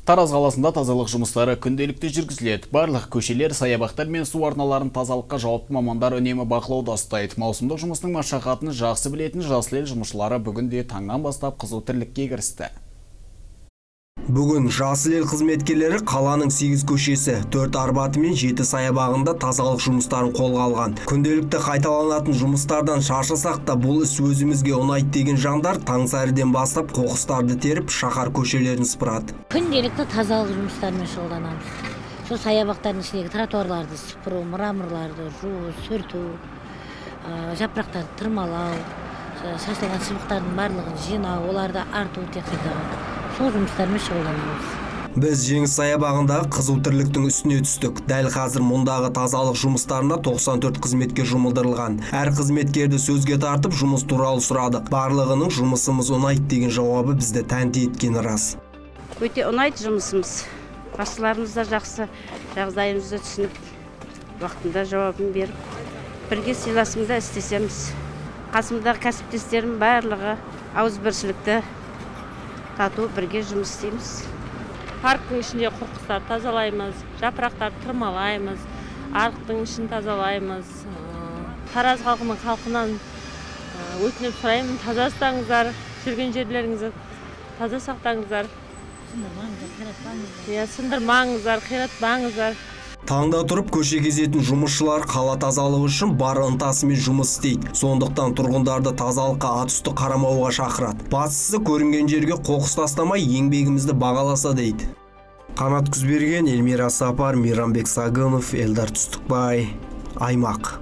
Тараз қаласында тазалық жұмыстары күнделікті жүргізіледі. Барлық көшелер, саябақтар мен су арналарын тазалыққа жауапты мамандар үнемі бақылауда ұстайды. Маусымдық жұмыстың машақатын жақсы білетін жасыл ел жұмысшылары бүгінде таңнан бастап қызу тірлікке кірісті. Бүгін жасыл ел қызметкерлері қаланың 8 көшесі, 4 арбаты мен 7 саябағында тазалық жұмыстарын қолға алған. Күнделікті қайталанатын жұмыстардан шаршасақ та бұл іс өзімізге ұнайды деген жандар таң сәріден бастап қоқыстарды теріп, шаһар көшелерін сыпырады. Күнделікті тазалық жұмыстарымен шұғылданамыз. Сол саябақтардың ішіндегі тротуарларды сыпыру, мраморларды жуу, сүрту, жапырақтарды тырмалау, шашылған шыбықтардың барлығын жинау, оларды арту техникаға. Сол жұмыстармен шұғылданамыз. Біз Жеңіс саябағындағы қызу тірліктің үстіне түстік. Дәл қазір мұндағы тазалық жұмыстарына 94 қызметкер жұмылдырылған. Әр қызметкерді сөзге тартып жұмыс туралы сұрадық. Барлығының жұмысымыз ұнайды деген жауабы бізді тәнті еткені рас. Өте ұнайды жұмысымыз. Басшыларымыз да жақсы, жағдайымызды түсініп, уақытында жауабын беріп, бірге сыйласымда істесеміз. Қасымдағы кәсіптестерім барлығы ауызбіршілікті тату бірге жұмыс істейміз. Парктың ішінде қоқыстар тазалаймыз, жапырақтарды тырмалаймыз, арықтың ішін тазалаймыз. Тараз халқынан өтініп сұраймын, таза ұстаңыздар, жүрген жерлеріңізді таза сақтаңыздар. Сындырмаңыздар, қиратпаңыздар. Таңда тұрып көше кезетін жұмысшылар қала тазалығы үшін бар ынтасымен жұмыс істейді. Сондықтан тұрғындарды тазалыққа атүсті қарамауға шақырады. Бастысы көрінген жерге қоқыс тастамай еңбегімізді бағаласа дейді. Қанат Күзберген, Эльмира Сапар, Мейрамбек Сагынов, Элдар Түстікбай, Аймақ.